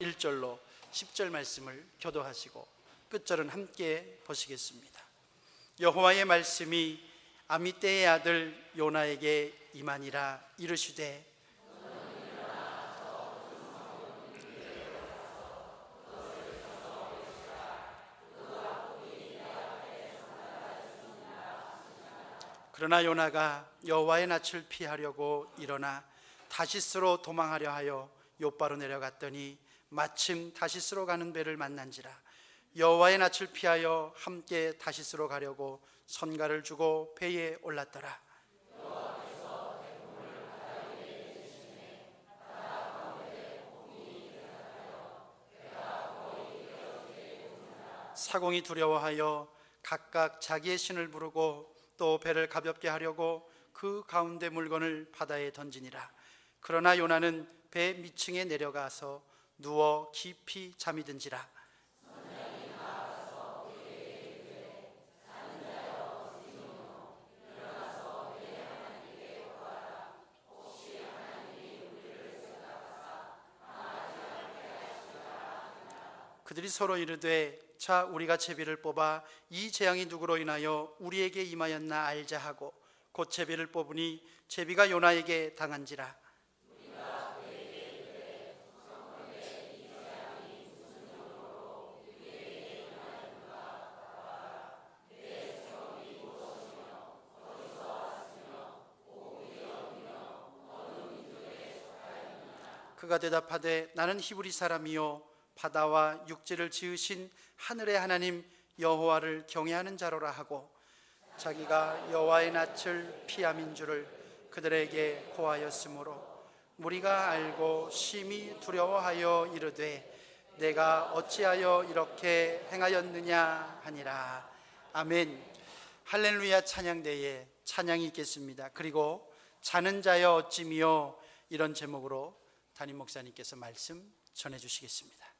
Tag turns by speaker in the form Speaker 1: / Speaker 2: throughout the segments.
Speaker 1: 1절로 10절 말씀을 교도하시고 끝절은 함께 보시겠습니다. 여호와의 말씀이 아미떼의 아들 요나에게 임하니라. 이르시되 그러나 요나가 여호와의 낯을 피하려고 일어나 다시스로 도망하려 하여 욥바로 내려갔더니 마침 다시스로 가는 배를 만난지라. 여호와의 낯을 피하여 함께 다시스로 가려고 선가를 주고 배에 올랐더라. 사공이 두려워하여 각각 자기의 신을 부르고 또 배를 가볍게 하려고 그 가운데 물건을 바다에 던지니라. 그러나 요나는 배 밑층에 내려가서 누워 깊이 잠이 든지라. 그들이 서로 이르되 자 우리가 제비를 뽑아 이 재앙이 누구로 인하여 우리에게 임하였나 알자 하고 곧 제비를 뽑으니 제비가 요나에게 당한지라. 그가 대답하되 나는 히브리 사람이요 바다와 육지를 지으신 하늘의 하나님 여호와를 경외하는 자로라 하고 자기가 여호와의 낯을 피함인 줄을 그들에게 고하였으므로 무리가 알고 심히 두려워하여 이르되 내가 어찌하여 이렇게 행하였느냐 하니라. 아멘. 할렐루야. 찬양대에 찬양이 있겠습니다. 그리고 자는 자여 어찌미요, 이런 제목으로 담임 목사님께서 말씀 전해 주시겠습니다.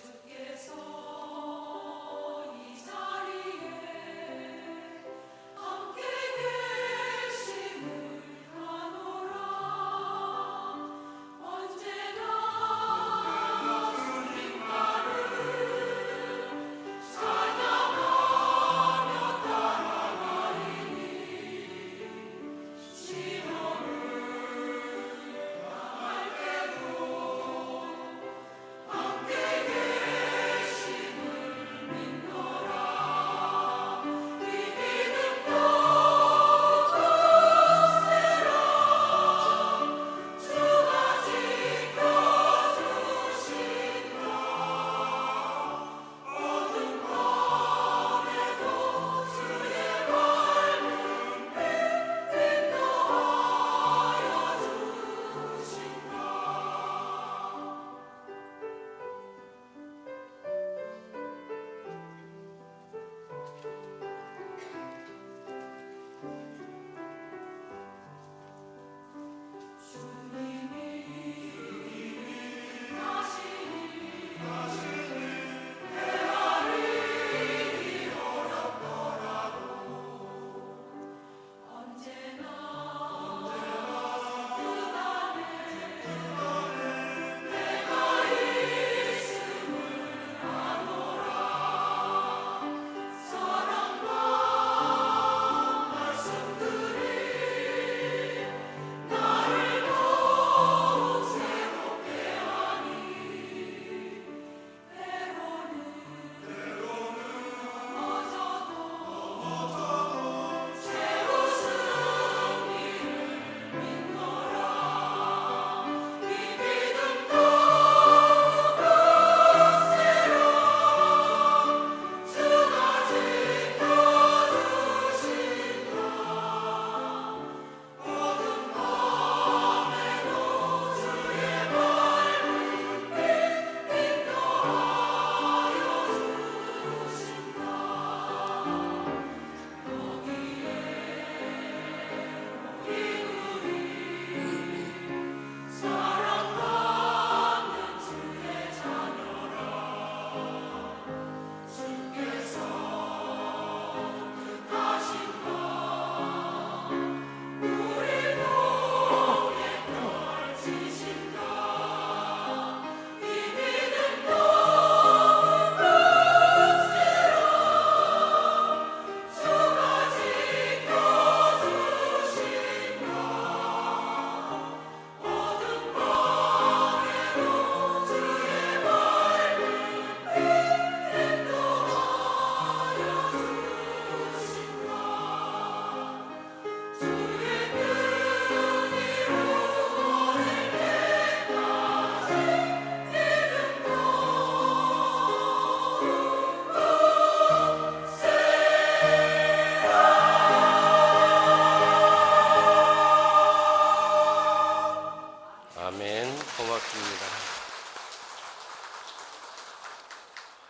Speaker 2: 주께서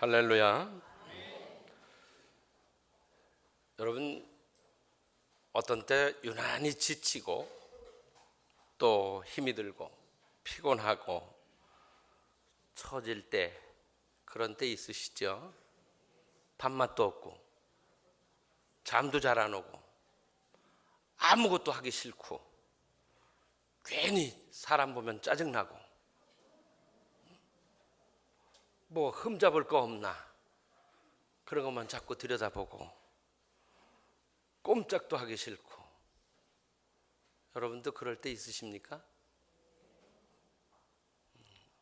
Speaker 2: 할렐루야. 여러분, 어떤 때 유난히 지치고 또 힘이 들고 피곤하고 처질 때, 그런 때 있으시죠? 밥맛도 없고 잠도 잘 안 오고 아무것도 하기 싫고 괜히 사람 보면 짜증나고 뭐 흠잡을 거 없나 그런 것만 자꾸 들여다보고 꼼짝도 하기 싫고. 여러분도 그럴 때 있으십니까?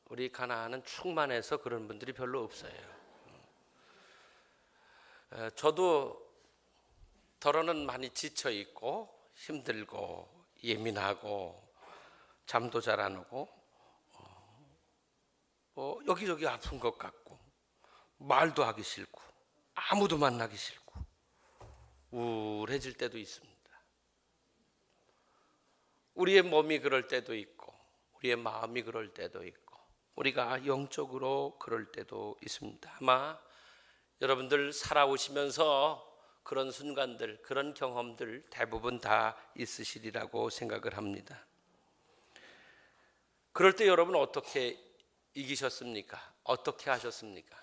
Speaker 2: 우리 가나안은 충만해서 그런 분들이 별로 없어요. 저도 더러는 많이 지쳐 있고 힘들고 예민하고 잠도 잘 안 오고 뭐 여기저기 아픈 것 같고 말도 하기 싫고 아무도 만나기 싫고 우울해질 때도 있습니다. 우리의 몸이 그럴 때도 있고 우리의 마음이 그럴 때도 있고 우리가 영적으로 그럴 때도 있습니다. 아마 여러분들 살아오시면서 그런 순간들, 그런 경험들 대부분 다 있으시리라고 생각을 합니다. 그럴 때 여러분 어떻게 이기셨습니까? 어떻게 하셨습니까?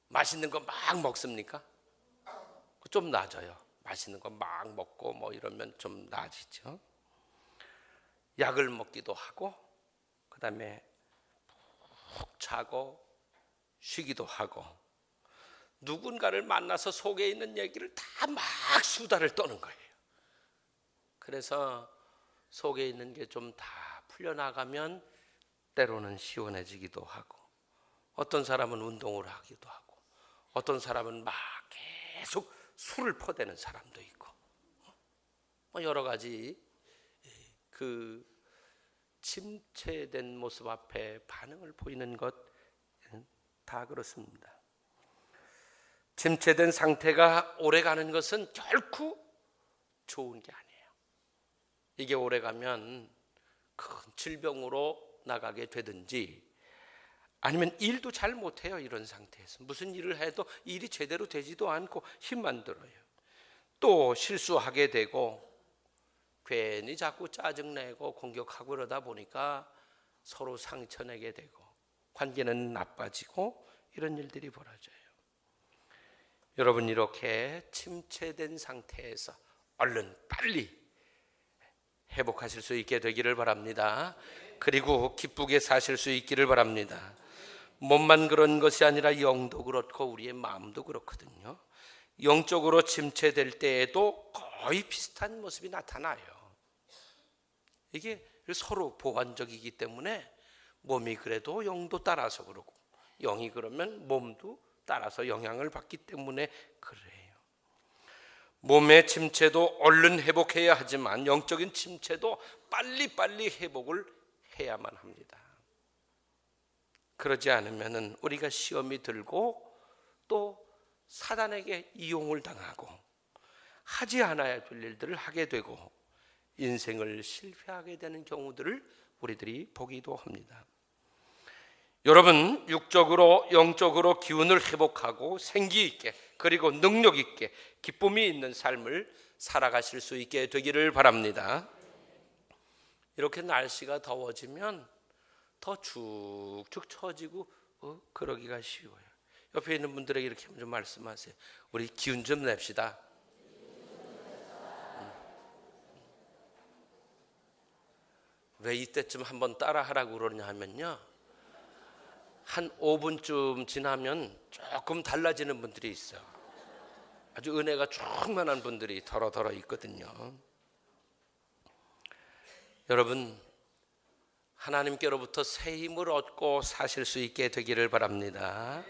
Speaker 2: 맛있는 거 막 먹습니까? 좀 나아져요. 맛있는 거 막 먹고 뭐 이러면 좀 나아지죠. 약을 먹기도 하고 그 다음에 푹 자고 쉬기도 하고 누군가를 만나서 속에 있는 얘기를 다 막 수다를 떠는 거예요. 그래서 속에 있는 게 좀 다 풀려나가면 때로는 시원해지기도 하고 어떤 사람은 운동을 하기도 하고 어떤 사람은 막 계속 술을 퍼대는 사람도 있고 뭐 여러 가지 그 침체된 모습 앞에 반응을 보이는 것 다 그렇습니다. 침체된 상태가 오래가는 것은 결코 좋은 게 아니에요. 이게 오래가면 큰 질병으로 나가게 되든지 아니면 일도 잘 못해요. 이런 상태에서 무슨 일을 해도 일이 제대로 되지도 않고 힘만 들어요. 또 실수하게 되고 괜히 자꾸 짜증내고 공격하고 그러다 보니까 서로 상처내게 되고 관계는 나빠지고 이런 일들이 벌어져요. 여러분 이렇게 침체된 상태에서 얼른 빨리 회복하실 수 있게 되기를 바랍니다. 그리고 기쁘게 사실 수 있기를 바랍니다. 몸만 그런 것이 아니라 영도 그렇고 우리의 마음도 그렇거든요. 영적으로 침체될 때에도 거의 비슷한 모습이 나타나요. 이게 서로 보완적이기 때문에 몸이 그래도 영도 따라서 그러고 영이 그러면 몸도 따라서 영향을 받기 때문에 그래요. 몸의 침체도 얼른 회복해야 하지만 영적인 침체도 빨리빨리 회복을 해야만 합니다. 그러지 않으면 우리가 시험이 들고 또 사단에게 이용을 당하고 하지 않아야 될 일들을 하게 되고 인생을 실패하게 되는 경우들을 우리들이 보기도 합니다. 여러분 육적으로 영적으로 기운을 회복하고 생기 있게 그리고 능력 있게 기쁨이 있는 삶을 살아가실 수 있게 되기를 바랍니다. 이렇게 날씨가 더워지면 더 축축 처지고 그러기가 쉬워요. 옆에 있는 분들에게 이렇게 좀 말씀하세요. 우리 기운 좀 냅시다. 왜 이때쯤 한번 따라하라고 그러냐 하면요, 한 5분쯤 지나면 조금 달라지는 분들이 있어요. 아주 은혜가 충만한 분들이 더러더러 있거든요. 여러분 하나님께로부터 새 힘을 얻고 사실 수 있게 되기를 바랍니다.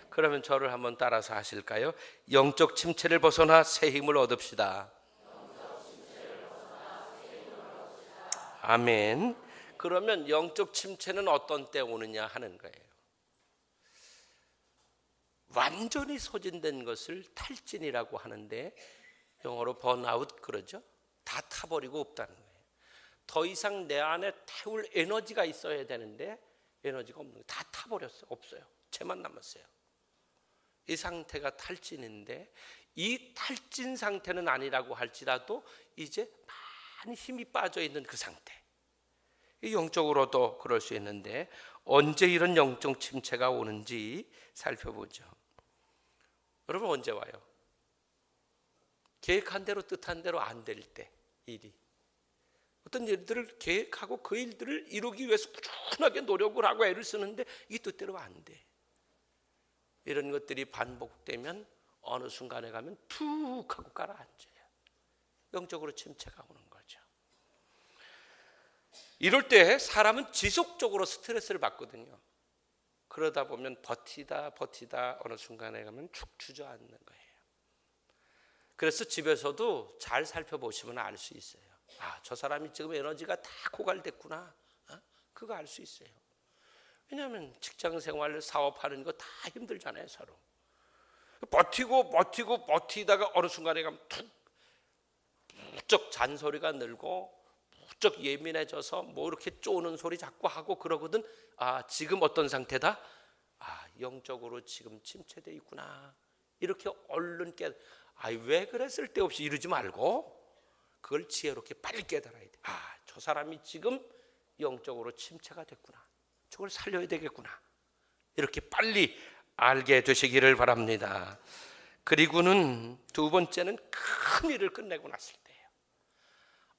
Speaker 2: 그러면 저를 한번 따라서 하실까요? 영적 침체를 벗어나 새 힘을 얻읍시다. 아멘. 그러면 영적 침체는 어떤 때 오느냐 하는 거예요. 완전히 소진된 것을 탈진이라고 하는데 영어로 번아웃 그러죠. 다 타버리고 없다는 거예요. 더 이상 내 안에 태울 에너지가 있어야 되는데 에너지가 없는 거예요. 다 타버렸어요. 없어요. 채만 남았어요. 이 상태가 탈진인데 이 탈진 상태는 아니라고 할지라도 이제 많이 힘이 빠져 있는 그 상태. 영적으로도 그럴 수 있는데 언제 이런 영적 침체가 오는지 살펴보죠. 여러분 언제 와요? 계획한 대로 뜻한 대로 안 될 때 일이. 어떤 일들을 계획하고 그 일들을 이루기 위해서 꾸준하게 노력을 하고 애를 쓰는데 이게 뜻대로 안 돼. 이런 것들이 반복되면 어느 순간에 가면 툭 하고 가라앉아요. 영적으로 침체가 오는 거죠. 이럴 때 사람은 지속적으로 스트레스를 받거든요. 그러다 보면 버티다 어느 순간에 가면 축 주저앉는 거예요. 그래서 집에서도 잘 살펴보시면 알 수 있어요. 아, 저 사람이 지금 에너지가 다 고갈됐구나. 그거 알 수 있어요. 왜냐하면 직장 생활, 사업하는 거 다 힘들잖아요, 서로. 버티다가 어느 순간에 가면 부쩍 잔소리가 늘고 부쩍 예민해져서 뭐 이렇게 쪼는 소리 자꾸 하고 그러거든. 아, 지금 어떤 상태다? 아, 영적으로 지금 침체돼 있구나. 이렇게 얼른 왜 그래 쓸데없이 이러지 말고 그걸 지혜롭게 빨리 깨달아야 돼. 아, 저 사람이 지금 영적으로 침체가 됐구나. 저걸 살려야 되겠구나. 이렇게 빨리 알게 되시기를 바랍니다. 그리고는 두 번째는 큰 일을 끝내고 났을 때예요.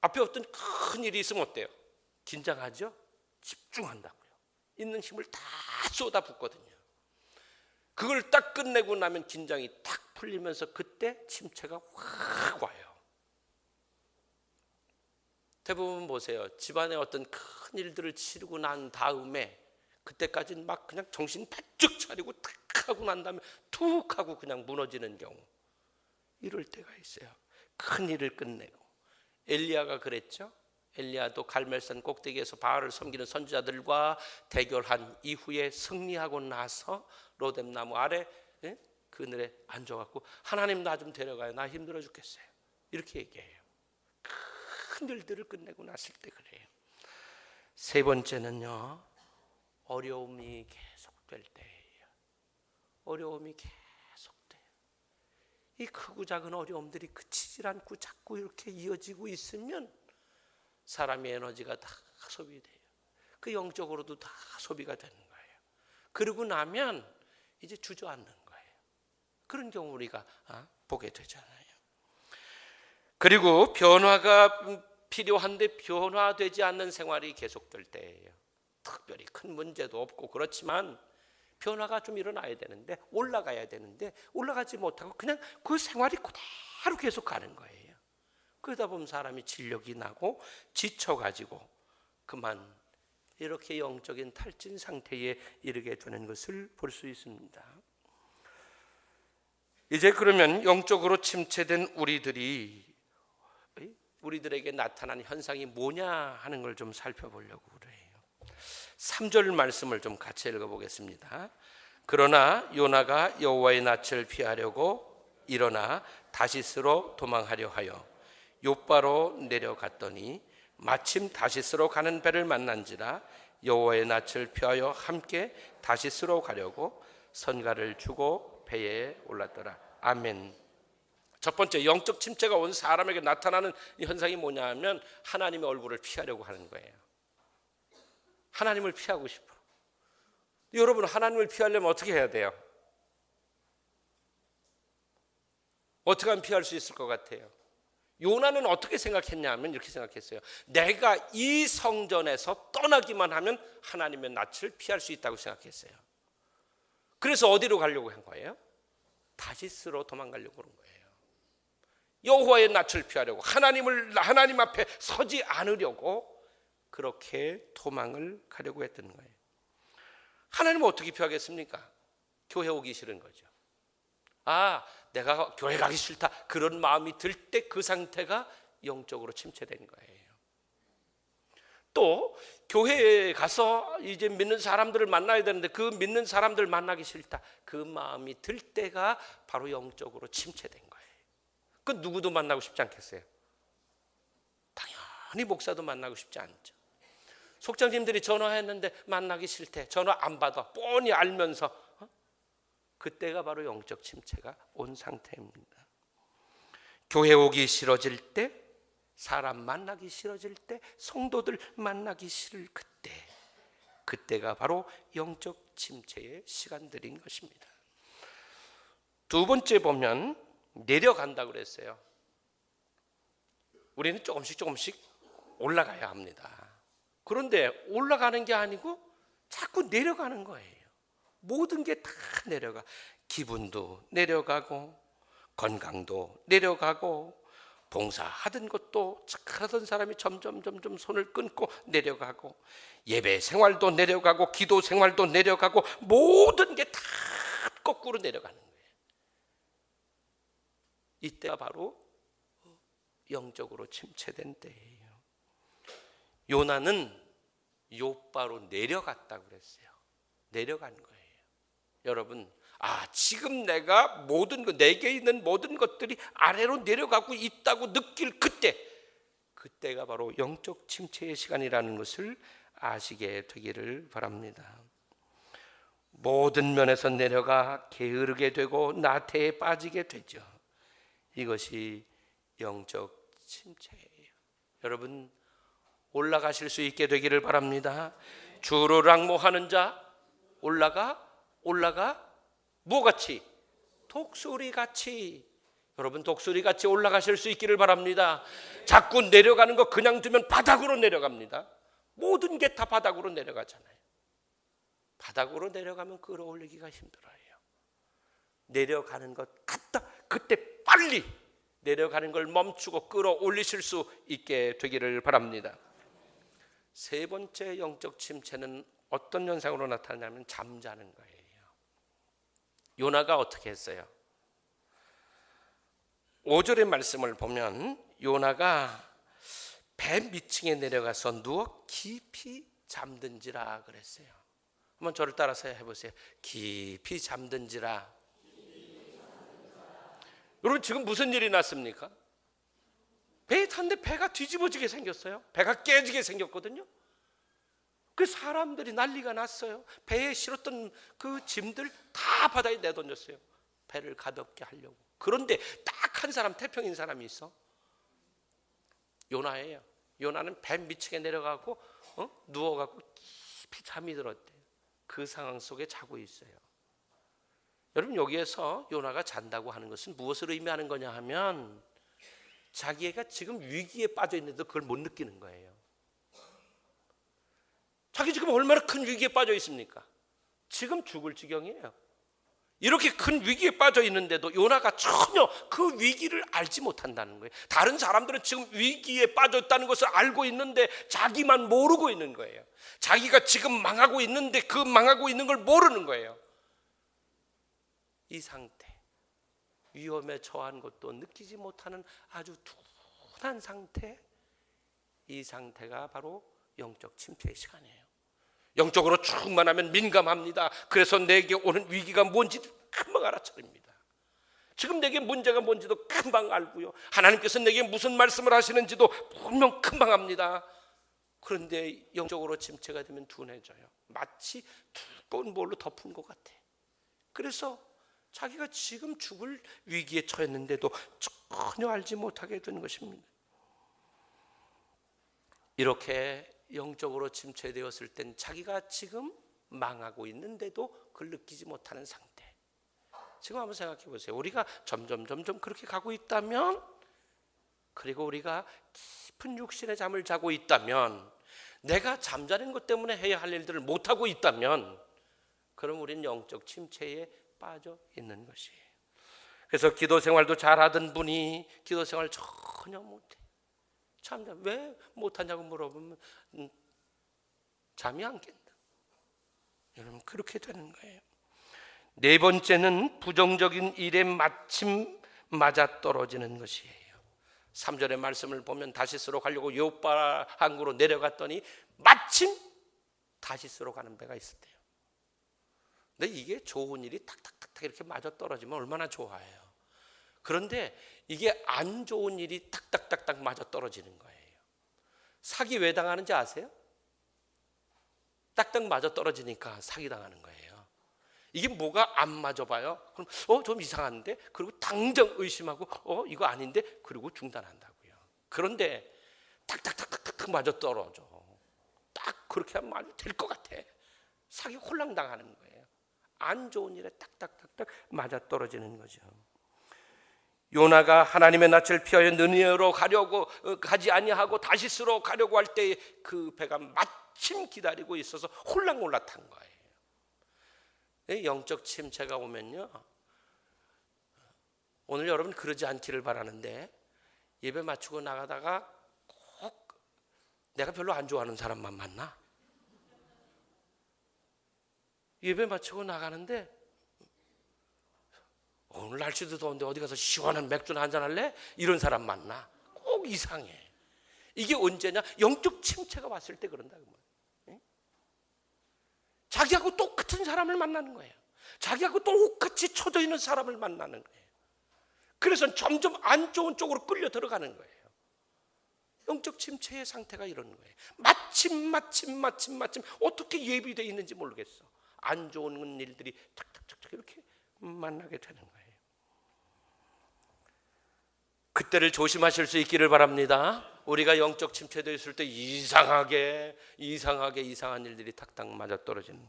Speaker 2: 앞에 어떤 큰 일이 있으면 어때요? 긴장하죠? 집중한다고요. 있는 힘을 다 쏟아붓거든요. 그걸 딱 끝내고 나면 긴장이 탁 풀리면서 그때 침체가 확 와요. 대부분 보세요. 집안에 어떤 큰 일들을 치르고 난 다음에 그때까지는 막 그냥 정신 바짝 차리고 탁 하고 난 다음에 툭 하고 그냥 무너지는 경우. 이럴 때가 있어요. 큰 일을 끝내고. 엘리야가 그랬죠. 엘리야도 갈멜산 꼭대기에서 바알을 섬기는 선지자들과 대결한 이후에 승리하고 나서 로뎀나무 아래 그늘에 앉아갖고 하나님 나 좀 데려가요. 나 힘들어 죽겠어요. 이렇게 얘기해요. 큰 일들을 끝내고 났을 때 그래요. 세 번째는요. 어려움이 계속될 때예요. 어려움이 계속돼요. 이 크고 작은 어려움들이 그치질 않고 자꾸 이렇게 이어지고 있으면 사람의 에너지가 다 소비돼요. 그 영적으로도 다 소비가 되는 거예요. 그러고 나면 이제 주저앉는 거예요. 그런 경우 우리가 보게 되잖아요. 그리고 변화가 필요한데 변화되지 않는 생활이 계속될 때예요. 특별히 큰 문제도 없고 그렇지만 변화가 좀 일어나야 되는데 올라가야 되는데 올라가지 못하고 그냥 그 생활이 그대로 계속 가는 거예요. 그러다 보면 사람이 진력이 나고 지쳐가지고 그만 이렇게 영적인 탈진 상태에 이르게 되는 것을 볼 수 있습니다. 이제 그러면 영적으로 침체된 우리들에게 나타난 현상이 뭐냐 하는 걸 좀 살펴보려고 그래요. 3절 말씀을 좀 같이 읽어보겠습니다. 그러나 요나가 여호와의 낯을 피하려고 일어나 다시스로 도망하려 하여 욥바로 내려갔더니 마침 다시스로 가는 배를 만난지라 여호와의 낯을 피하여 함께 다시스로 가려고 선가를 주고 배에 올랐더라. 아멘. 첫 번째 영적 침체가 온 사람에게 나타나는 현상이 뭐냐 하면 하나님의 얼굴을 피하려고 하는 거예요. 하나님을 피하고 싶어. 여러분 하나님을 피하려면 어떻게 해야 돼요? 어떻게 하면 피할 수 있을 것 같아요? 요나는 어떻게 생각했냐 하면 이렇게 생각했어요. 내가 이 성전에서 떠나기만 하면 하나님의 낯을 피할 수 있다고 생각했어요. 그래서 어디로 가려고 한 거예요? 다시스로 도망가려고 그런 거예요. 여호와의 낯을 피하려고 하나님 앞에 서지 않으려고 그렇게 도망을 가려고 했던 거예요. 하나님은 어떻게 피하겠습니까? 교회 오기 싫은 거죠. 내가 교회 가기 싫다 그런 마음이 들 때 그 상태가 영적으로 침체된 거예요. 또 교회에 가서 이제 믿는 사람들을 만나야 되는데 그 믿는 사람들 만나기 싫다 그 마음이 들 때가 바로 영적으로 침체된 거예요. 그 누구도 만나고 싶지 않겠어요? 당연히 목사도 만나고 싶지 않죠. 속장님들이 전화했는데 만나기 싫대. 전화 안 받아. 뻔히 알면서 그때가 바로 영적 침체가 온 상태입니다. 교회 오기 싫어질 때, 사람 만나기 싫어질 때, 성도들 만나기 싫을 그때가 바로 영적 침체의 시간들인 것입니다. 두 번째 보면 내려간다 그랬어요. 우리는 조금씩 올라가야 합니다. 그런데 올라가는 게 아니고 자꾸 내려가는 거예요. 모든 게 다 내려가. 기분도 내려가고, 건강도 내려가고, 봉사하던 것도 착하던 사람이 점점 손을 끊고 내려가고, 예배 생활도 내려가고, 기도 생활도 내려가고, 모든 게 다 거꾸로 내려가는 거예요. 이때가 바로 영적으로 침체된 때예요. 요나는 요바로 내려갔다고 그랬어요. 내려간 거예요. 여러분, 지금 내가 내게 있는 모든 것들이 아래로 내려가고 있다고 느낄 그때가 바로 영적 침체의 시간이라는 것을 아시게 되기를 바랍니다. 모든 면에서 내려가 게으르게 되고 나태에 빠지게 되죠. 이것이 영적 침체예요. 여러분, 올라가실 수 있게 되기를 바랍니다. 주를 앙모하는 자 올라가 뭐같이? 독수리같이. 여러분, 독수리같이 올라가실 수 있기를 바랍니다. 자꾸 내려가는 거 그냥 두면 바닥으로 내려갑니다. 모든 게 다 바닥으로 내려가잖아요. 바닥으로 내려가면 끌어올리기가 힘들어요. 내려가는 것 같다. 그때 빨리 내려가는 걸 멈추고 끌어올리실 수 있게 되기를 바랍니다. 세 번째 영적 침체는 어떤 현상으로 나타나냐면 잠자는 거예요. 요나가 어떻게 했어요? 5절의 말씀을 보면 요나가 배 밑층에 내려가서 누워 깊이 잠든지라 그랬어요. 한번 저를 따라서 해보세요. 깊이 잠든지라. 여러분, 지금 무슨 일이 났습니까? 배에 탔는데 배가 뒤집어지게 생겼어요. 배가 깨지게 생겼거든요. 그 사람들이 난리가 났어요. 배에 실었던 그 짐들 다 바다에 내던졌어요. 배를 가볍게 하려고. 그런데 딱 한 사람, 태평인 사람이 있어. 요나예요. 요나는 배 밑층에 내려가고 누워가고 깊이 잠이 들었대. 그 상황 속에 자고 있어요. 여러분, 여기에서 요나가 잔다고 하는 것은 무엇을 의미하는 거냐 하면 자기가 지금 위기에 빠져 있는데도 그걸 못 느끼는 거예요. 자기 지금 얼마나 큰 위기에 빠져 있습니까? 지금 죽을 지경이에요. 이렇게 큰 위기에 빠져 있는데도 요나가 전혀 그 위기를 알지 못한다는 거예요. 다른 사람들은 지금 위기에 빠졌다는 것을 알고 있는데 자기만 모르고 있는 거예요. 자기가 지금 망하고 있는데 그 망하고 있는 걸 모르는 거예요. 이 상태, 위험에 처한 것도 느끼지 못하는 아주 둔한 상태, 이 상태가 바로 영적 침체의 시간이에요. 영적으로 충만하면 민감합니다. 그래서 내게 오는 위기가 뭔지를 금방 알아차립니다. 지금 내게 문제가 뭔지도 금방 알고요. 하나님께서 내게 무슨 말씀을 하시는지도 분명 금방 압니다. 그런데 영적으로 침체가 되면 둔해져요. 마치 두꺼운 뭘로 덮은 것 같아. 그래서 자기가 지금 죽을 위기에 처했는데도 전혀 알지 못하게 되는 것입니다. 이렇게 영적으로 침체되었을 땐 자기가 지금 망하고 있는데도 그걸 느끼지 못하는 상태. 지금 한번 생각해 보세요. 우리가 점점 그렇게 가고 있다면, 그리고 우리가 깊은 육신의 잠을 자고 있다면, 내가 잠자는 것 때문에 해야 할 일들을 못하고 있다면, 그럼 우리는 영적 침체에 빠져 있는 것이에요. 그래서 기도 생활도 잘하던 분이 기도 생활 전혀 못해. 참, 왜 못하냐고 물어보면 잠이 안 깬다. 여러분, 그렇게 되는 거예요. 네 번째는 부정적인 일에 마침 맞아떨어지는 것이에요. 3절의 말씀을 보면 다시스로 가려고 요빠 항구로 내려갔더니 마침 다시스로 가는 배가 있었대요. 근데 이게 좋은 일이 탁탁탁탁 이렇게 맞아떨어지면 얼마나 좋아해요. 그런데 이게 안 좋은 일이 탁탁탁탁 맞아떨어지는 거예요. 사기 왜 당하는지 아세요? 딱딱 맞아떨어지니까 사기당하는 거예요. 이게 뭐가 안 맞아 봐요. 그럼 좀 이상한데? 그리고 당장 의심하고 이거 아닌데? 그리고 중단한다고요. 그런데 탁탁탁탁탁 맞아 떨어져. 딱 그렇게 하면 아주 될 것 같아. 사기 홀랑 당하는 거예요. 안 좋은 일에 딱딱딱딱 맞아 떨어지는 거죠. 요나가 하나님의 낯을 피하여 느니웨로 가지 아니하고 다시스로 가려고 할 때 그 배가 마침 기다리고 있어서 홀랑홀랑 탄 거예요. 영적 침체가 오면요, 오늘 여러분 그러지 않기를 바라는데, 예배 마치고 나가다가 꼭 내가 별로 안 좋아하는 사람만 만나. 예배 마치고 나가는데 오늘 날씨도 더운데 어디 가서 시원한 맥주나 한잔 할래? 이런 사람 만나. 꼭 이상해. 이게 언제냐? 영적 침체가 왔을 때 그런다고 말이에요. 자기하고 똑같은 사람을 만나는 거예요. 자기하고 똑같이 쳐져 있는 사람을 만나는 거예요. 그래서 점점 안 좋은 쪽으로 끌려 들어가는 거예요. 영적 침체의 상태가 이런 거예요. 마침 어떻게 예비되어 있는지 모르겠어. 안 좋은 일들이 탁탁탁탁 이렇게 만나게 되는 거예요. 그때를 조심하실 수 있기를 바랍니다. 우리가 영적 침체되어 있을 때 이상하게 이상한 일들이 탁탁 맞아 떨어지는,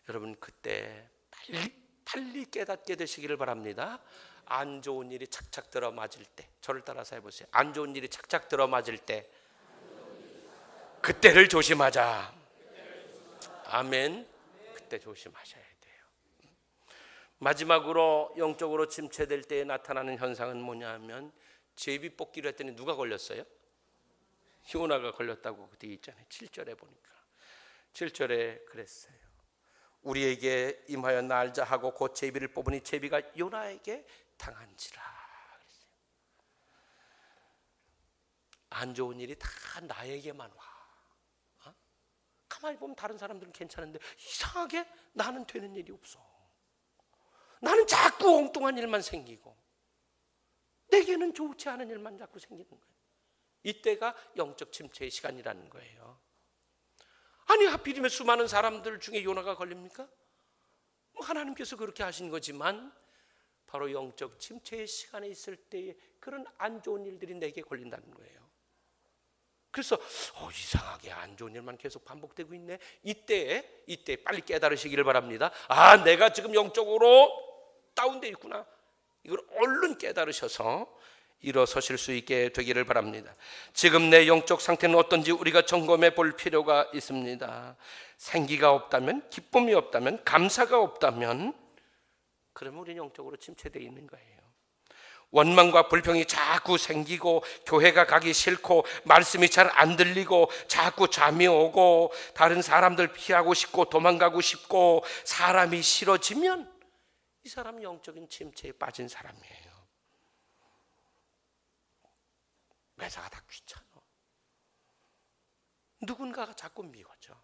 Speaker 2: 여러분 그때 빨리 깨닫게 되시기를 바랍니다. 안 좋은 일이 착착 들어 맞을 때, 저를 따라서 해보세요. 안 좋은 일이 착착 들어 맞을 때 그때를 조심하자. 아멘. 그때 조심하셔야 돼요. 마지막으로 영적으로 침체될 때 나타나는 현상은 뭐냐 하면, 제비 뽑기로 했더니 누가 걸렸어요? 요나가 걸렸다고 그때 있잖아요. 7절에 보니까 7절에 그랬어요. 우리에게 임하여 날자 하고 곧 제비를 뽑으니 제비가 요나에게 당한지라. 안 좋은 일이 다 나에게만 와. 가만히 보면 다른 사람들은 괜찮은데 이상하게 나는 되는 일이 없어. 나는 자꾸 엉뚱한 일만 생기고 내게는 좋지 않은 일만 자꾸 생기는 거예요. 이때가 영적 침체의 시간이라는 거예요. 아니 하필이면 수많은 사람들 중에 요나가 걸립니까? 하나님께서 그렇게 하신 거지만 바로 영적 침체의 시간에 있을 때에 그런 안 좋은 일들이 내게 걸린다는 거예요. 그래서 이상하게 안 좋은 일만 계속 반복되고 있네. 이때 빨리 깨달으시기를 바랍니다. 내가 지금 영적으로 다운되어 있구나. 이걸 얼른 깨달으셔서 일어서실 수 있게 되기를 바랍니다. 지금 내 영적 상태는 어떤지 우리가 점검해 볼 필요가 있습니다. 생기가 없다면, 기쁨이 없다면, 감사가 없다면, 그러면 우리는 영적으로 침체되어 있는 거예요. 원망과 불평이 자꾸 생기고 교회가 가기 싫고 말씀이 잘 안 들리고 자꾸 잠이 오고 다른 사람들 피하고 싶고 도망가고 싶고 사람이 싫어지면 이 사람은 영적인 침체에 빠진 사람이에요. 매사가 다 귀찮아. 누군가가 자꾸 미워져.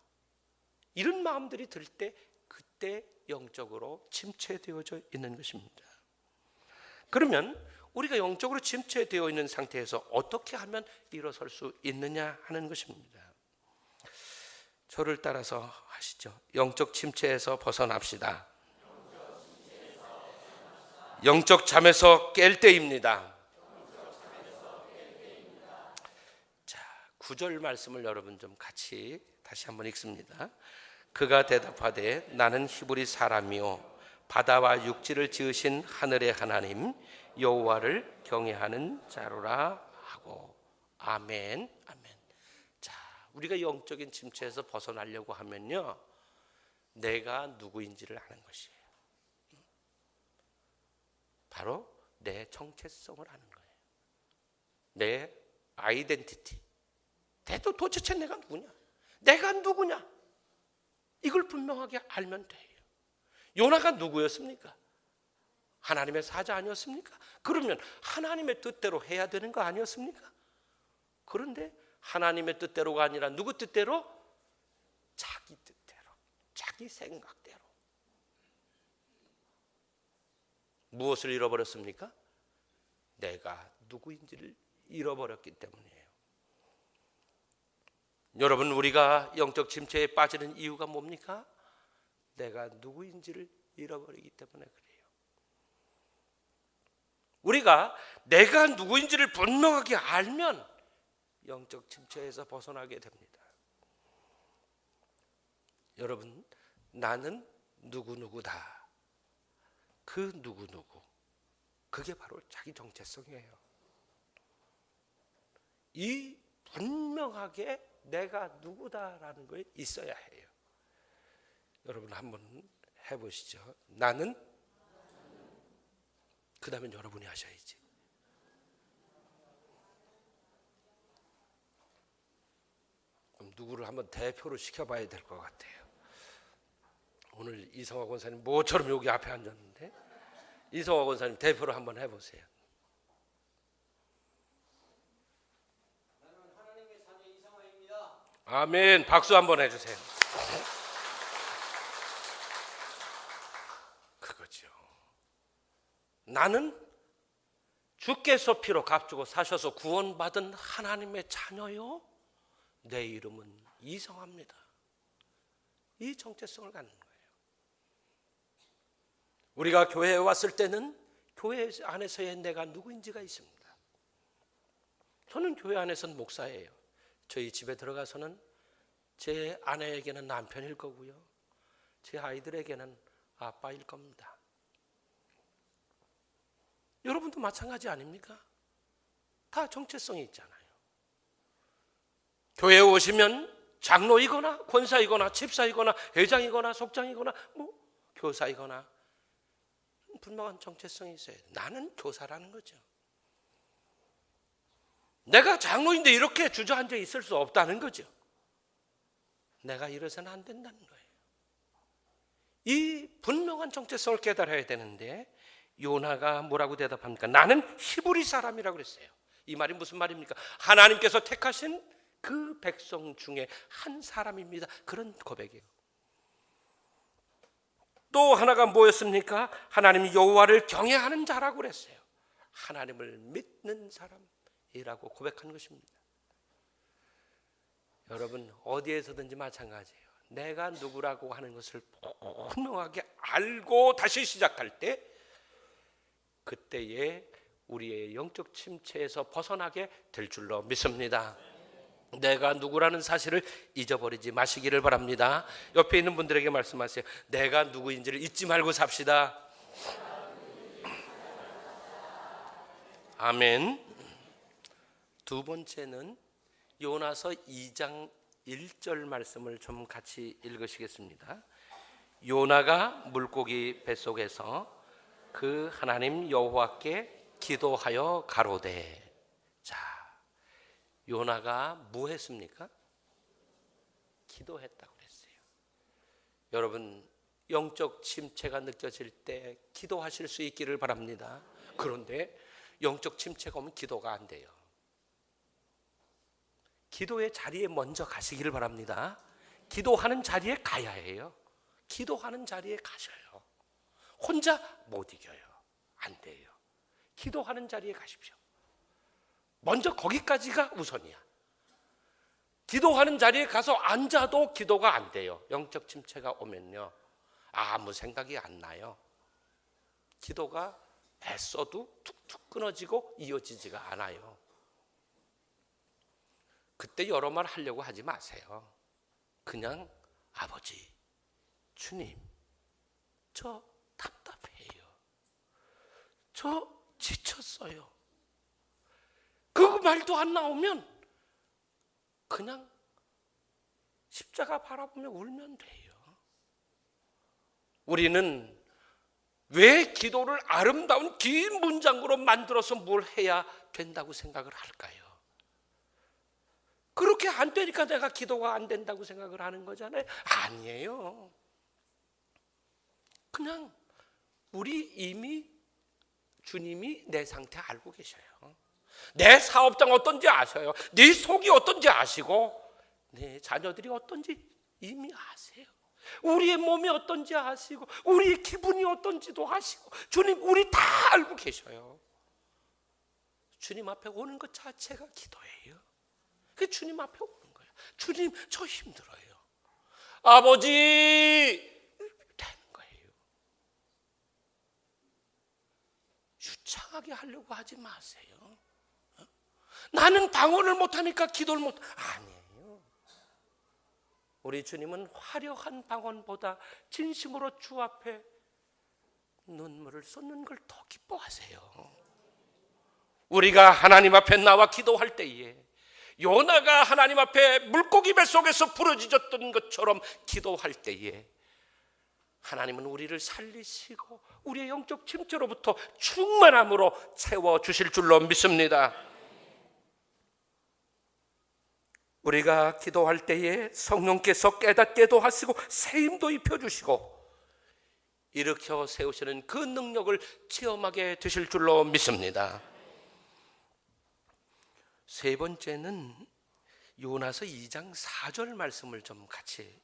Speaker 2: 이런 마음들이 들 때 그때 영적으로 침체되어져 있는 것입니다. 그러면 우리가 영적으로 침체되어 있는 상태에서 어떻게 하면 일어설 수 있느냐 하는 것입니다. 저를 따라서 하시죠. 영적 침체에서 벗어납시다. 영적 잠에서 깰 때입니다. 자, 9절 말씀을 여러분 좀 같이 다시 한번 읽습니다. 그가 대답하되 나는 히브리 사람이요 바다와 육지를 지으신 하늘의 하나님 여호와를 경외하는 자로라 하고. 아멘. 아멘. 자, 우리가 영적인 침체에서 벗어나려고 하면요, 내가 누구인지를 아는 것이에요. 바로 내 정체성을 아는 거예요. 내 아이덴티티. 도대체 내가 누구냐? 내가 누구냐? 이걸 분명하게 알면 돼요. 요나가 누구였습니까? 하나님의 사자 아니었습니까? 그러면 하나님의 뜻대로 해야 되는 거 아니었습니까? 그런데 하나님의 뜻대로가 아니라 누구 뜻대로? 자기 뜻대로, 자기 생각대로. 무엇을 잃어버렸습니까? 내가 누구인지를 잃어버렸기 때문이에요. 여러분, 우리가 영적 침체에 빠지는 이유가 뭡니까? 내가 누구인지를 잃어버리기 때문에 그래요. 우리가 내가 누구인지를 분명하게 알면 영적 침체에서 벗어나게 됩니다. 여러분, 나는 누구누구다. 그 누구누구, 그게 바로 자기 정체성이에요. 이 분명하게 내가 누구다라는 거 있어야 해요. 여러분 한번 해보시죠. 나는, 그 다음에 여러분이 하셔야지. 그럼 누구를 한번 대표로 시켜봐야 될 것 같아요. 오늘 이성화 권사님 모처럼 여기 앞에 앉았는데 이성화 권사님 대표로 한번 해보세요.
Speaker 3: 나는 하나님의 자녀 이성화입니다.
Speaker 2: 아멘. 박수 한번 해주세요. 그거죠. 나는 주께서 피로 값주고 사셔서 구원받은 하나님의 자녀요. 내 이름은 이성화입니다. 이 정체성을 갖는 거예요. 우리가 교회에 왔을 때는 교회 안에서의 내가 누구인지가 있습니다. 저는 교회 안에서는 목사예요. 저희 집에 들어가서는 제 아내에게는 남편일 거고요, 제 아이들에게는 아빠일 겁니다. 여러분도 마찬가지 아닙니까? 다 정체성이 있잖아요. 교회에 오시면 장로이거나 권사이거나 집사이거나 회장이거나 속장이거나 교사이거나 분명한 정체성이 있어요. 나는 교사라는 거죠. 내가 장로인데 이렇게 주저앉아 있을 수 없다는 거죠. 내가 이래서는 안 된다는 거예요. 이 분명한 정체성을 깨달아야 되는데 요나가 뭐라고 대답합니까? 나는 히브리 사람이라고 그랬어요. 이 말이 무슨 말입니까? 하나님께서 택하신 그 백성 중에 한 사람입니다. 그런 고백이에요. 또 하나가 뭐였습니까? 하나님 여호와를 경외하는 자라고 그랬어요. 하나님을 믿는 사람이라고 고백한 것입니다. 여러분 어디에서든지 마찬가지예요. 내가 누구라고 하는 것을 분명하게 알고 다시 시작할 때, 그때에 우리의 영적 침체에서 벗어나게 될 줄로 믿습니다. 내가 누구라는 사실을 잊어버리지 마시기를 바랍니다. 옆에 있는 분들에게 말씀하세요. 내가 누구인지를 잊지 말고 삽시다. 아멘. 두 번째는 요나서 2장 1절 말씀을 좀 같이 읽으시겠습니다. 요나가 물고기 뱃속에서 그 하나님 여호와께 기도하여 가로되. 자, 요나가 뭐 했습니까? 기도했다고 그랬어요. 여러분 영적 침체가 느껴질 때 기도하실 수 있기를 바랍니다. 그런데 영적 침체가 오면 기도가 안 돼요. 기도의 자리에 먼저 가시기를 바랍니다. 기도하는 자리에 가야 해요. 기도하는 자리에 가셔요. 혼자 못 이겨요. 안 돼요. 기도하는 자리에 가십시오. 먼저 거기까지가 우선이야. 기도하는 자리에 가서 앉아도 기도가 안 돼요. 영적 침체가 오면요, 아무 생각이 안 나요. 기도가 애써도 툭툭 끊어지고 이어지지가 않아요. 그때 여러 말 하려고 하지 마세요. 그냥 아버지, 주님, 저 답답해요. 저 지쳤어요. 그 말도 안 나오면 그냥 십자가 바라보며 울면 돼요. 우리는 왜 기도를 아름다운 긴 문장으로 만들어서 뭘 해야 된다고 생각을 할까요? 그렇게 안 되니까 내가 기도가 안 된다고 생각을 하는 거잖아요. 아니에요. 그냥 우리 이미 주님이 내 상태 알고 계셔요. 내 사업장 어떤지 아셔요. 네 속이 어떤지 아시고 네 자녀들이 어떤지 이미 아세요. 우리의 몸이 어떤지 아시고 우리의 기분이 어떤지도 아시고 주님 우리 다 알고 계셔요. 주님 앞에 오는 것 자체가 기도예요. 그 주님 앞에 오는 거예요. 주님 저 힘들어요. 아버지 유창하게 하려고 하지 마세요. 나는 방언을 못하니까 기도를 못. 아니에요. 우리 주님은 화려한 방언보다 진심으로 주 앞에 눈물을 쏟는 걸 더 기뻐하세요. 우리가 하나님 앞에 나와 기도할 때에 요나가 하나님 앞에 물고기 뱃속에서 부러지셨던 것처럼 기도할 때에 하나님은 우리를 살리시고 우리의 영적 침체로부터 충만함으로 채워주실 줄로 믿습니다. 우리가 기도할 때에 성령께서 깨닫게도 하시고 세임도 입혀주시고 일으켜 세우시는 그 능력을 체험하게 되실 줄로 믿습니다. 세 번째는 요나서 2장 4절 말씀을 좀 같이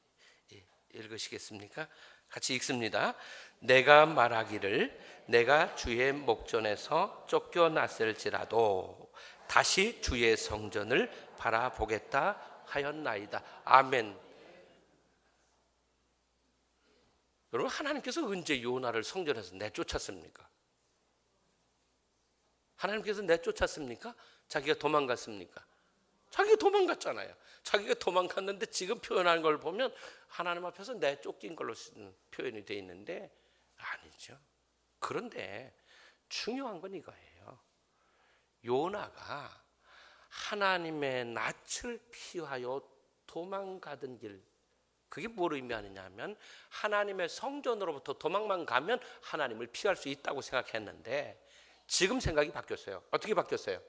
Speaker 2: 읽으시겠습니까? 같이 읽습니다. 내가 말하기를 내가 주의 목전에서 쫓겨났을지라도 다시 주의 성전을 바라보겠다 하였나이다. 아멘. 여러분, 하나님께서 언제 요나를 성전에서 내쫓았습니까? 하나님께서 내쫓았습니까? 자기가 도망갔습니까? 자기가 도망갔잖아요. 자기가 도망갔는데 지금 표현하는 걸 보면 하나님 앞에서 내쫓긴 걸로 표현이 되어 있는데 아니죠. 그런데 중요한 건 이거예요. 요나가 하나님의 낯을 피하여 도망가던 길, 그게 뭘 의미하느냐 하면 하나님의 성전으로부터 도망만 가면 하나님을 피할 수 있다고 생각했는데 지금 생각이 바뀌었어요. 어떻게 바뀌었어요?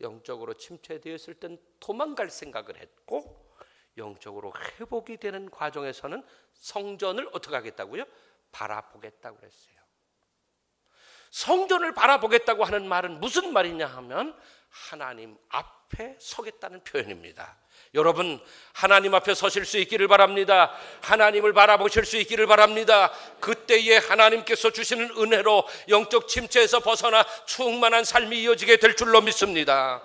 Speaker 2: 영적으로 침체되었을 땐 도망갈 생각을 했고 영적으로 회복이 되는 과정에서는 성전을 어떻게 하겠다고요? 바라보겠다고 그랬어요. 성전을 바라보겠다고 하는 말은 무슨 말이냐 하면 하나님 앞에 서겠다는 표현입니다. 여러분, 하나님 앞에 서실 수 있기를 바랍니다. 하나님을 바라보실 수 있기를 바랍니다. 그때에 하나님께서 주시는 은혜로 영적 침체에서 벗어나 충만한 삶이 이어지게 될 줄로 믿습니다.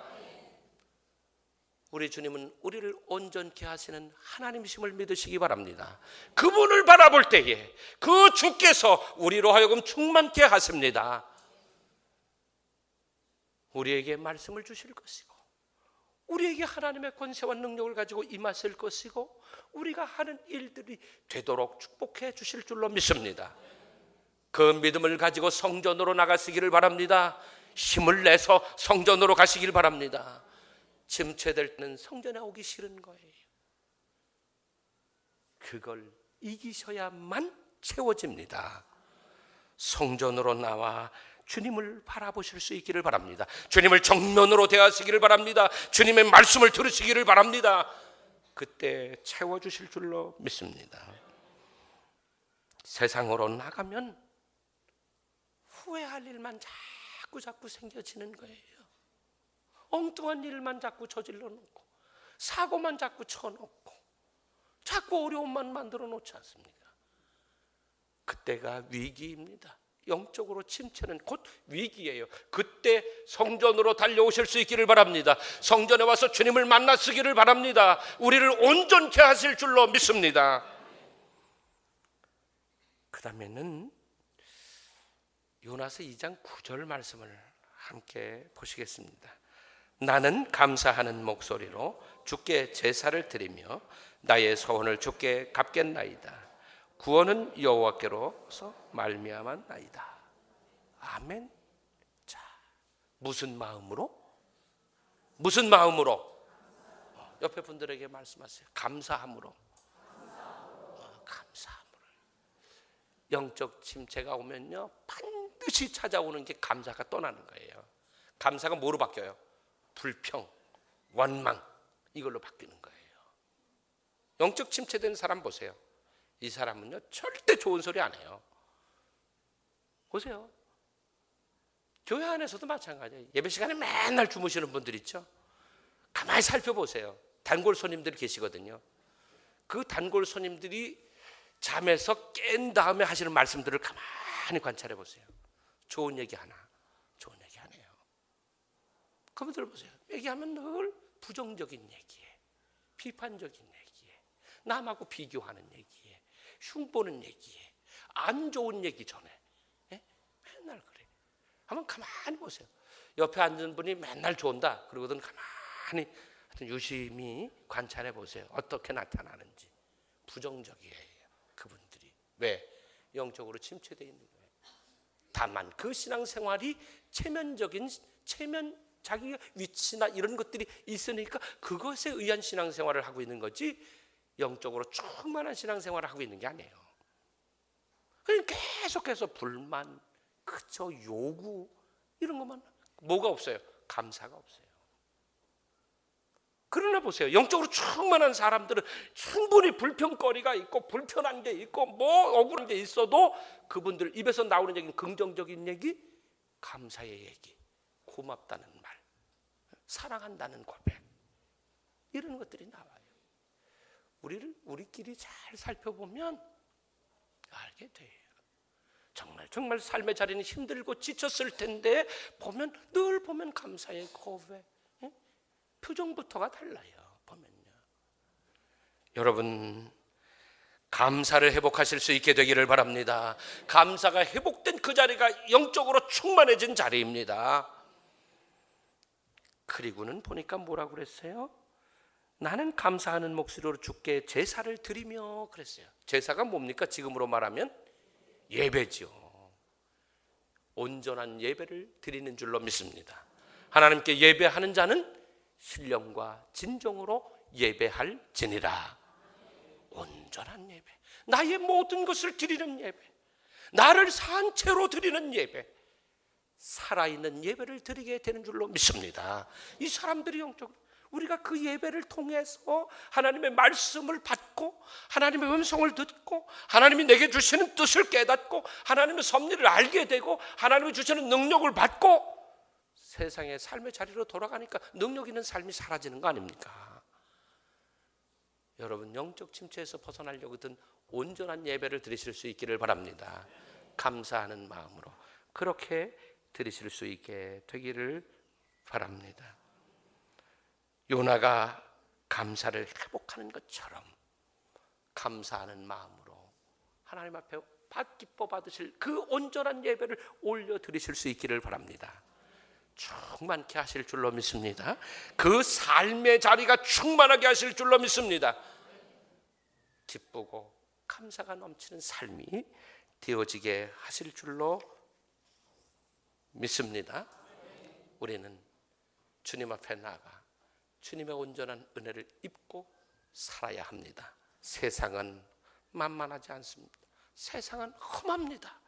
Speaker 2: 우리 주님은 우리를 온전케 하시는 하나님이심을 믿으시기 바랍니다. 그분을 바라볼 때에 그 주께서 우리로 하여금 충만케 하십니다. 우리에게 말씀을 주실 것이고 우리에게 하나님의 권세와 능력을 가지고 임하실 것이고 우리가 하는 일들이 되도록 축복해 주실 줄로 믿습니다. 그 믿음을 가지고 성전으로 나가시기를 바랍니다. 힘을 내서 성전으로 가시길 바랍니다. 침체될 때는 성전에 오기 싫은 거예요. 그걸 이기셔야만 채워집니다. 성전으로 나와 주님을 바라보실 수 있기를 바랍니다. 주님을 정면으로 대하시기를 바랍니다. 주님의 말씀을 들으시기를 바랍니다. 그때 채워주실 줄로 믿습니다. 세상으로 나가면 후회할 일만 자꾸 생겨지는 거예요. 엉뚱한 일만 자꾸 저질러 놓고 사고만 자꾸 쳐놓고 자꾸 어려움만 만들어 놓지 않습니까? 그때가 위기입니다. 영적으로 침체는 곧 위기예요. 그때 성전으로 달려오실 수 있기를 바랍니다. 성전에 와서 주님을 만나시기를 바랍니다. 우리를 온전케 하실 줄로 믿습니다. 그 다음에는 요나서 2장 9절 말씀을 함께 보시겠습니다. 나는 감사하는 목소리로 주께 제사를 드리며 나의 소원을 주께 갚겠나이다. 구원은 여호와께로서 말미암았나이다. 아멘. 자, 무슨 마음으로? 무슨 마음으로? 옆에 분들에게 말씀하세요. 감사함으로. 감사함으로. 영적 침체가 오면요 반드시 찾아오는 게 감사가 떠나는 거예요. 감사가 뭐로 바뀌어요? 불평, 원망, 이걸로 바뀌는 거예요. 영적 침체된 사람 보세요. 이 사람은요 절대 좋은 소리 안 해요. 보세요. 교회 안에서도 마찬가지예요. 예배 시간에 맨날 주무시는 분들 있죠. 가만히 살펴보세요. 단골 손님들이 계시거든요. 그 단골 손님들이 잠에서 깬 다음에 하시는 말씀들을 가만히 관찰해 보세요. 좋은 얘기 하나, 좋은 얘기 안 해요. 그분들 보세요. 얘기하면 늘 부정적인 얘기에, 비판적인 얘기에, 남하고 비교하는 얘기에, 흉보는 얘기에, 안 좋은 얘기 전에, 예? 맨날 그래. 한번 가만히 보세요. 옆에 앉은 분이 맨날 좋은다 그러거든. 가만히 유심히 관찰해 보세요. 어떻게 나타나는지. 부정적이에요, 그분들이. 왜? 영적으로 침체되어 있는 거예요. 다만 그 신앙생활이 자기의 위치나 이런 것들이 있으니까 그것에 의한 신앙생활을 하고 있는 거지, 영적으로 충만한 신앙생활을 하고 있는 게 아니에요. 그냥 계속해서 불만, 그저 요구, 이런 것만. 뭐가 없어요? 감사가 없어요. 그러나 보세요, 영적으로 충만한 사람들은 충분히 불평거리가 있고 불편한 게 있고 뭐 억울한 게 있어도 그분들 입에서 나오는 얘기는 긍정적인 얘기, 감사의 얘기, 고맙다는 말, 사랑한다는 고백, 이런 것들이 나와요. 우리끼리 잘 살펴보면 알게 돼요. 정말 삶의 자리는 힘들고 지쳤을 텐데 늘 보면 감사의 고백, 표정부터가 달라요. 보면요. 여러분, 감사를 회복하실 수 있게 되기를 바랍니다. 감사가 회복된 그 자리가 영적으로 충만해진 자리입니다. 그리고는 보니까 뭐라고 그랬어요? 나는 감사하는 목소리로 주께 제사를 드리며 그랬어요. 제사가 뭡니까? 지금으로 말하면 예배죠. 온전한 예배를 드리는 줄로 믿습니다. 하나님께 예배하는 자는 신령과 진정으로 예배할지니라. 온전한 예배, 나의 모든 것을 드리는 예배, 나를 산 채로 드리는 예배, 살아있는 예배를 드리게 되는 줄로 믿습니다. 이 사람들이 영적으로 우리가 그 예배를 통해서 하나님의 말씀을 받고 하나님의 음성을 듣고 하나님이 내게 주시는 뜻을 깨닫고 하나님의 섭리를 알게 되고 하나님이 주시는 능력을 받고 세상의 삶의 자리로 돌아가니까 능력 있는 삶이 사라지는 거 아닙니까? 여러분, 영적 침체에서 벗어나려거든 온전한 예배를 드리실 수 있기를 바랍니다. 감사하는 마음으로 그렇게 드리실 수 있게 되기를 바랍니다. 요나가 감사를 회복하는 것처럼 감사하는 마음으로 하나님 앞에 기뻐 받으실 그 온전한 예배를 올려드리실 수 있기를 바랍니다. 충만케 하실 줄로 믿습니다. 그 삶의 자리가 충만하게 하실 줄로 믿습니다. 기쁘고 감사가 넘치는 삶이 되어지게 하실 줄로 믿습니다. 우리는 주님 앞에 나가 주님의 온전한 은혜를 입고 살아야 합니다. 세상은 만만하지 않습니다. 세상은 험합니다.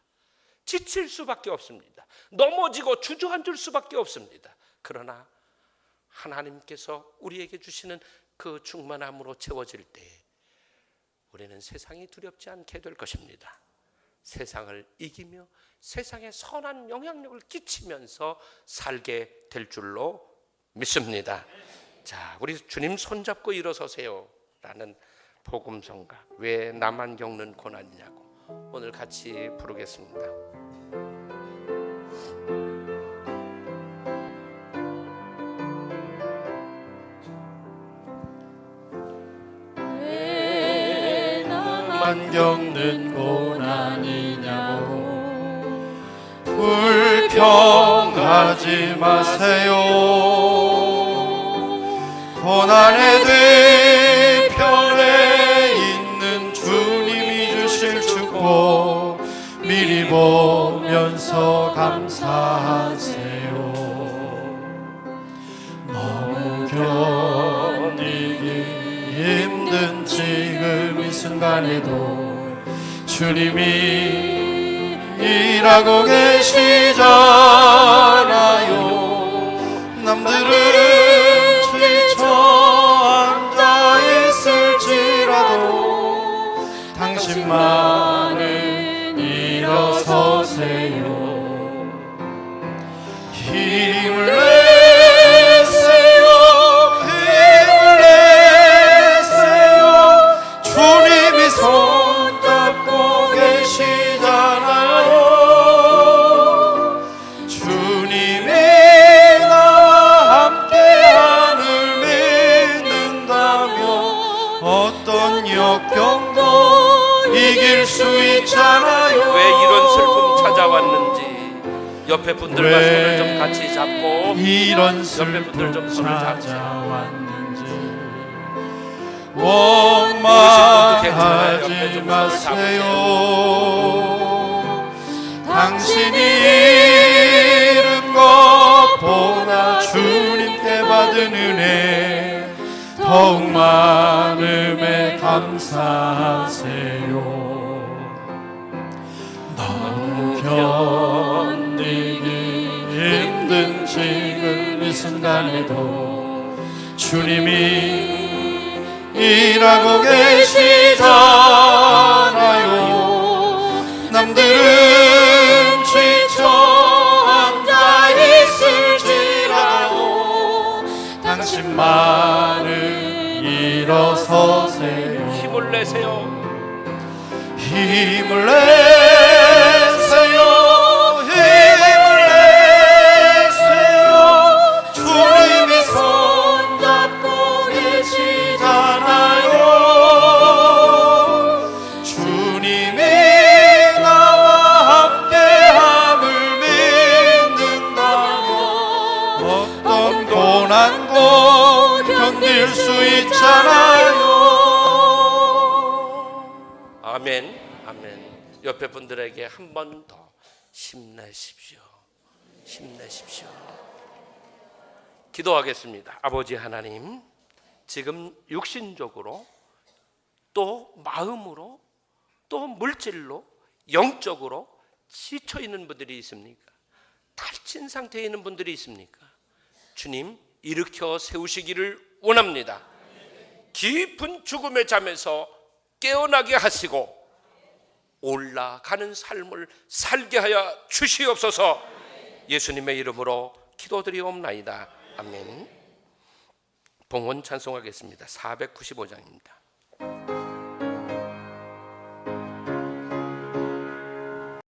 Speaker 2: 지칠 수밖에 없습니다. 넘어지고 주저앉을 수밖에 없습니다. 그러나 하나님께서 우리에게 주시는 그 충만함으로 채워질 때 우리는 세상이 두렵지 않게 될 것입니다. 세상을 이기며 세상에 선한 영향력을 끼치면서 살게 될 줄로 믿습니다. 자, 우리 주님 손잡고 일어서세요 라는 복음성가, 왜 나만 겪는 고난이냐고 오늘 같이 부르겠습니다.
Speaker 4: 왜 나만 겪는 고난이냐고 불평하지 마세요. 고난의 뒤편에 있는 주님이 주실 축복 미리 보면서 감사하세요. 너무 견디기 힘든 지금 이 순간에도 주님이 일하고 계시잖아요. 남들은 당신만은 일어서세요. 힘을 내세요. 힘을 내세요. 주님이 손잡고 계시잖아요. 주님이 나와 함께함을 믿는다면 어떤 역경도 이길 수 있잖아요.
Speaker 2: 왜 이런 슬픔 찾아왔는지 옆에 분들과 손을 좀 같이 잡고
Speaker 4: 이런
Speaker 2: 옆에 분들 좀 손을 잡으세요.
Speaker 4: 찾아왔는지
Speaker 2: 괜찮아요. 옆에
Speaker 4: 원망하지
Speaker 2: 좀 손을
Speaker 4: 마세요.
Speaker 2: 잡으세요.
Speaker 4: 당신이 잃은 것보다 주님께 받은 은혜 더욱 많음에 감사하세요. 너무 견디기 힘든 지금 이 순간에도 주님이 일하고 계시잖아요. 남들은 지쳐 앉아 있을지라도 당신만은 일어서세요.
Speaker 2: 힘을 내세요.
Speaker 4: 힘을 내세요. 힘을 내세요. 주님이 손잡고 계시잖아요. 주님이 나와 함께함을 믿는다면 어떤 고난도 견딜 수 있잖아요.
Speaker 2: 아멘, 아멘. 옆에 분들에게 한 번 더 힘내십시오. 힘내십시오. 기도하겠습니다. 아버지 하나님, 지금 육신적으로 또 마음으로 또 물질로 영적으로 지쳐 있는 분들이 있습니까? 다친 상태에 있는 분들이 있습니까? 주님, 일으켜 세우시기를 원합니다. 깊은 죽음의 잠에서 깨어나게 하시고 올라가는 삶을 살게 하여 주시옵소서. 예수님의 이름으로 기도드리옵나이다. 아멘. 봉헌 찬송하겠습니다. 495장입니다.